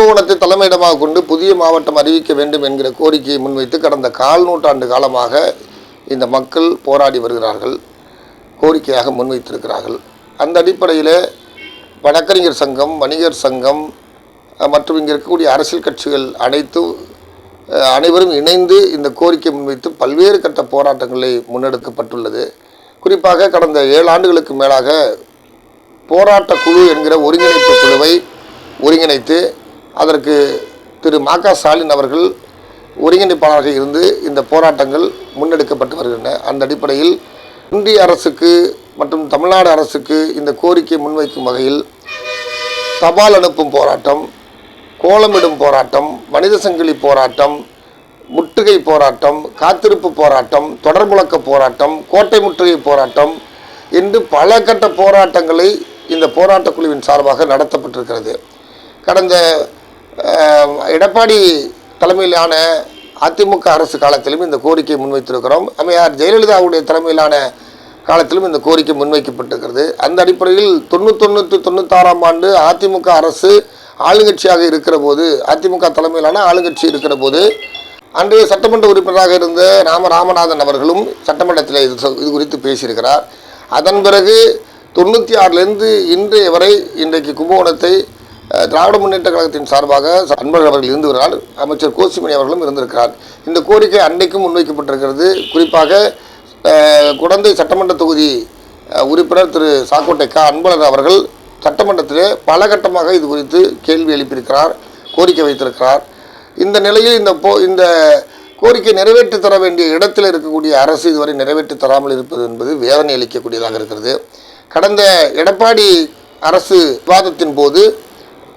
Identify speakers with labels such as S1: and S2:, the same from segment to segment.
S1: கும்பகோணத்தை தலைமையிடமாக கொண்டு புதிய மாவட்டம் அறிவிக்க வேண்டும் என்கிற கோரிக்கையை முன்வைத்து கடந்த 1/4 நூற்றாண்டு காலமாக இந்த மக்கள் போராடி வருகிறார்கள், கோரிக்கையாக முன்வைத்திருக்கிறார்கள். அந்த அடிப்படையில் வழக்கறிஞர் சங்கம், வணிகர் சங்கம் மற்றும் இங்கே இருக்கக்கூடிய அரசியல் கட்சிகள் அனைவரும் இணைந்து இந்த கோரிக்கை முன்வைத்து பல்வேறு கட்ட போராட்டங்களை முன்னெடுக்கப்பட்டுள்ளது. குறிப்பாக கடந்த 7 ஆண்டுகளுக்கு மேலாக போராட்ட குழு என்கிற ஒருங்கிணைப்பு குழுவை ஒருங்கிணைத்து அதற்கு திரு ம.க. ஸ்டாலின் அவர்கள் ஒருங்கிணைப்பாளராக இருந்து இந்த போராட்டங்கள் முன்னெடுக்கப்பட்டு வருகின்றன. அந்த அடிப்படையில் இந்திய அரசுக்கு மற்றும் தமிழ்நாடு அரசுக்கு இந்த கோரிக்கை முன்வைக்கும் வகையில் தபால் அனுப்பும் போராட்டம், கோலமிடும் போராட்டம், மனித சங்கிலி போராட்டம், முற்றுகை போராட்டம், காத்திருப்பு போராட்டம், தொடர் முழக்க போராட்டம், கோட்டை முற்றுகை போராட்டம் என்று பல கட்ட போராட்டங்களை இந்த போராட்ட குழுவின் சார்பாக நடத்தப்பட்டிருக்கிறது. கடந்த எடப்பாடி தலைமையிலான அதிமுக அரசு காலத்திலும் இந்த கோரிக்கையை முன்வைத்திருக்கிறோம். அம்மையார் ஜெயலலிதாவுடைய தலைமையிலான காலத்திலும் இந்த கோரிக்கை முன்வைக்கப்பட்டிருக்கிறது. அந்த அடிப்படையில் 1991-96 ஆண்டு அதிமுக அரசு ஆளுங்கட்சியாக இருக்கிற போது, அதிமுக தலைமையிலான ஆளுங்கட்சி இருக்கிற போது அன்றைய சட்டமன்ற உறுப்பினராக இருந்த ராமநாதன் அவர்களும் சட்டமன்றத்தில் இது குறித்து பேசியிருக்கிறார். அதன் பிறகு 96லேருந்து இன்றைய வரை இன்றைக்கு கும்பகோணத்தை திராவிட முன்னேற்ற கழகத்தின் சார்பாக அன்பழகன் அவர்கள் இருந்து வருகிறார், அமைச்சர் கோசிமணி அவர்களும் இருந்திருக்கிறார். இந்த கோரிக்கை அன்றைக்கும் முன்வைக்கப்பட்டிருக்கிறது. குறிப்பாக குடந்தை சட்டமன்ற தொகுதி உறுப்பினர் திரு சாக்கோட்டை அன்பழகன் அவர்கள் சட்டமன்றத்திலே பல கட்டமாக இது குறித்து கேள்வி எழுப்பியிருக்கிறார், கோரிக்கை வைத்திருக்கிறார். இந்த நிலையில் இந்த கோரிக்கை நிறைவேற்றி தர வேண்டிய இடத்தில் இருக்கக்கூடிய அரசு இதுவரை நிறைவேற்றி தராமல் இருப்பது என்பது வேதனை அளிக்கக்கூடியதாக இருக்கிறது. கடந்த எடப்பாடி அரசு விவாதத்தின் போது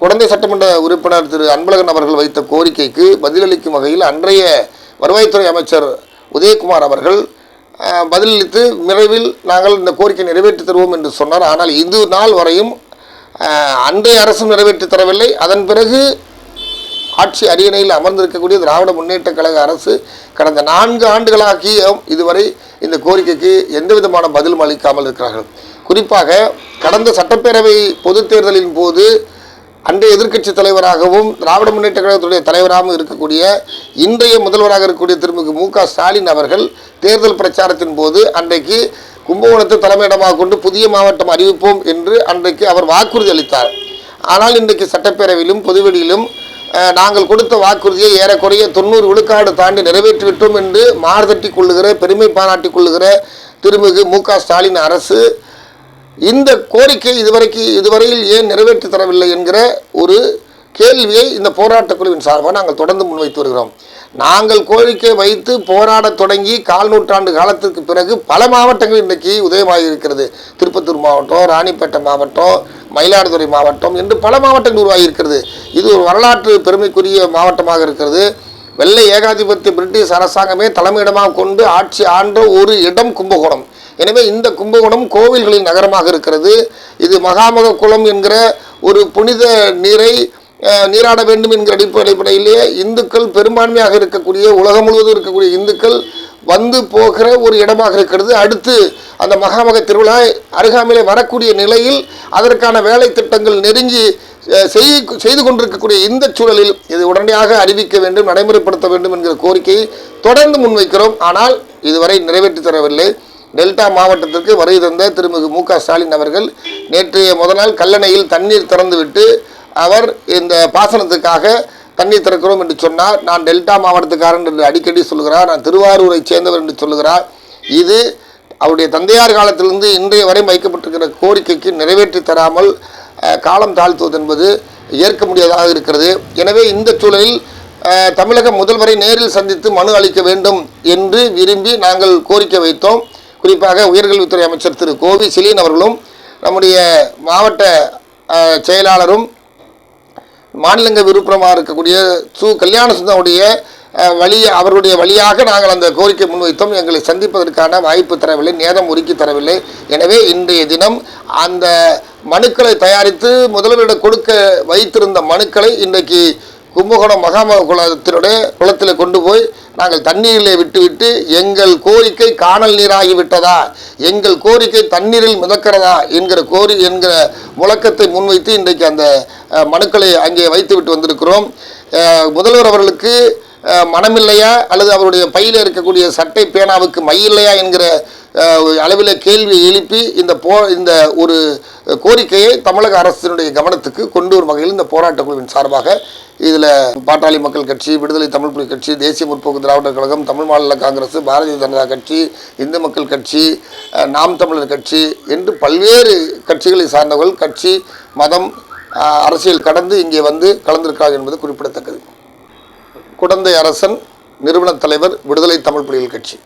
S1: குடந்தை சட்டமன்ற உறுப்பினர் திரு அன்பழகன் அவர்கள் வைத்த கோரிக்கைக்கு பதிலளிக்கும் வகையில் அன்றைய வருவாய்த்துறை அமைச்சர் உதயகுமார் அவர்கள் பதிலளித்து விரைவில் நாங்கள் இந்த கோரிக்கை நிறைவேற்றி தருவோம் என்று சொன்னார். ஆனால் இது நாள் வரையும் அன்றைய அரசும் நிறைவேற்றி தரவில்லை. அதன் பிறகு ஆட்சி அரியணையில் அமர்ந்திருக்கக்கூடிய திராவிட முன்னேற்ற கழக அரசு கடந்த 4 ஆண்டுகளாகியும் இதுவரை இந்த கோரிக்கைக்கு எந்த விதமான பதிலும் அளிக்காமல் இருக்கிறார்கள். குறிப்பாக கடந்த சட்டப்பேரவை பொதுத் தேர்தலின் போது அன்றைய எதிர்க்கட்சி தலைவராகவும் திராவிட முன்னேற்ற கழகத்துடைய தலைவராகவும் இருக்கக்கூடிய இன்றைய முதல்வராக இருக்கக்கூடிய திரு மு.க. ஸ்டாலின் அவர்கள் தேர்தல் பிரச்சாரத்தின் போது அன்றைக்கு கும்பகோணத்தை தலைமையிடமாக கொண்டு புதிய மாவட்டம் அறிவிப்போம் என்று அன்றைக்கு அவர் வாக்குறுதி அளித்தார். ஆனால் இன்றைக்கு சட்டப்பேரவையிலும் பொதுவெளியிலும் நாங்கள் கொடுத்த வாக்குறுதியை ஏறக்குறைய 90 விழுக்காடு தாண்டி நிறைவேற்றிவிட்டோம் என்று மார்தட்டி கொள்ளுகிற, பெருமை பாராட்டிக் கொள்ளுகிற திருமிகு மு.க. ஸ்டாலின் அரசு இந்த கோரிக்கை இதுவரையில் ஏன் நிறைவேற்றி தரவில்லை என்கிற ஒரு கேள்வியை இந்த போராட்டக் குழுவின் சார்பாக நாங்கள் தொடர்ந்து முன்வைத்து வருகிறோம். நாங்கள் கோரிக்கை வைத்து போராடத் தொடங்கி 1/4 நூற்றாண்டு காலத்திற்கு பிறகு பல மாவட்டங்கள் இன்றைக்கு உதயமாகி இருக்கிறது. திருப்பத்தூர் மாவட்டம், ராணிப்பேட்டை மாவட்டம், மயிலாடுதுறை மாவட்டம் என்று பல மாவட்டங்கள் உருவாகி இருக்கிறது. இது ஒரு வரலாற்று பெருமைக்குரிய மாவட்டமாக இருக்கிறது. வெள்ளை ஏகாதிபத்திய பிரிட்டிஷ் அரசாங்கமே தலைமையிடமாக கொண்டு ஆட்சி ஆண்ட ஒரு இடம் கும்பகோணம். எனவே இந்த கும்பகோணம் கோவில்களின் நகரமாக இருக்கிறது. இது மகாமக குளம் என்கிற ஒரு புனித நீரை நீராட வேண்டும் என்கிற அடிப்படையிலே இந்துக்கள் பெரும்பான்மையாக இருக்கக்கூடிய, உலகம் முழுவதும் இருக்கக்கூடிய இந்துக்கள் வந்து போகிற ஒரு இடமாக இருக்கிறது. அடுத்து அந்த மகாமக திருவிழா அருகாமையிலே வரக்கூடிய நிலையில் அதற்கான வேலை திட்டங்கள் நெருங்கி செய்து கொண்டிருக்கக்கூடிய இந்த சூழலில் இது உடனடியாக அறிவிக்க வேண்டும், நடைமுறைப்படுத்த வேண்டும் என்கிற கோரிக்கையை தொடர்ந்து முன்வைக்கிறோம். ஆனால் இதுவரை நிறைவேற்றி தரவில்லை. டெல்டா மாவட்டத்திற்கு வருகை தந்த திருமிகு மு.க. ஸ்டாலின் அவர்கள் நேற்றைய முதல் நாள் கல்லணையில் தண்ணீர் திறந்துவிட்டு அவர் இந்த பாசனத்துக்காக தண்ணீர் திறக்கிறோம் என்று சொன்னார். நான் டெல்டா மாவட்டத்துக்காரன் என்று அடிக்கடி சொல்கிறார். நான் திருவாரூரை சேர்ந்தவர் என்று சொல்லுகிறார். இது அவருடைய தந்தையார் காலத்திலிருந்து இன்றைய வரை வைக்கப்பட்டிருக்கிற கோரிக்கைக்கு நிறைவேற்றி தராமல் காலம் தாழ்த்துவது என்பது ஏற்க முடியாததாக இருக்கிறது. எனவே இந்த சூழலில் தமிழக முதல்வரை நேரில் சந்தித்து மனு அளிக்க வேண்டும் என்று விரும்பி நாங்கள் கோரிக்கை வைத்தோம். குறிப்பாக உயர்கல்வித்துறை அமைச்சர் திரு கோவி செலியன் அவர்களும் நம்முடைய மாவட்ட செயலாளரும் மாநிலங்க விருப்பமாக இருக்கக்கூடிய கல்யாணசுந்தருடைய அவருடைய வழியாக நாங்கள் அந்த கோரிக்கை முன்வைத்தோம். எங்களை சந்திப்பதற்கான வாய்ப்பு தரவில்லை, நேரம் ஒதுக்கி தரவில்லை. எனவே இன்றைய தினம் அந்த மனுக்களை தயாரித்து முதல்வரிடம் கொடுக்க வைத்திருந்த மனுக்களை இன்றைக்கு கும்பகோணம் மகாமக குளத்தினுடைய குளத்தில் கொண்டு போய் நாங்கள் தண்ணீரிலே விட்டுவிட்டு எங்கள் கோரிக்கை காணல் நீராகிவிட்டதா, எங்கள் கோரிக்கை தண்ணீரில் மிதக்கிறதா என்கிற முழக்கத்தை முன்வைத்து இன்றைக்கு அந்த மனுக்களை அங்கே வைத்துவிட்டு வந்திருக்கிறோம். முதல்வர் அவர்களுக்கு மனமில்லையா அல்லது அவருடைய பையில் இருக்கக்கூடிய சட்டை பேனாவுக்கு மை இல்லையா என்கிற அளவில் கேள்வி எழுப்பி இந்த ஒரு கோரிக்கையை தமிழக அரசினுடைய கவனத்துக்கு கொண்டு வரும் வகையில் இந்த போராட்ட குழுவின் சார்பாக இதில் பாட்டாளி மக்கள் கட்சி, விடுதலை தமிழ் புலி கட்சி, தேசிய முற்போக்கு திராவிடர் கழகம், தமிழ் மாநில காங்கிரஸ், பாரதிய ஜனதா கட்சி, இந்து மக்கள் கட்சி, நாம் தமிழர் கட்சி என்று பல்வேறு கட்சிகளை சார்ந்தவர்கள் கட்சி, மதம், அரசியல் கடந்து இங்கே வந்து கலந்திருக்கிறார்கள் என்பது குறிப்பிடத்தக்கது. குடந்தை அரசன், நிறுவன தலைவர், விடுதலை தமிழ் புலிகள் கட்சி.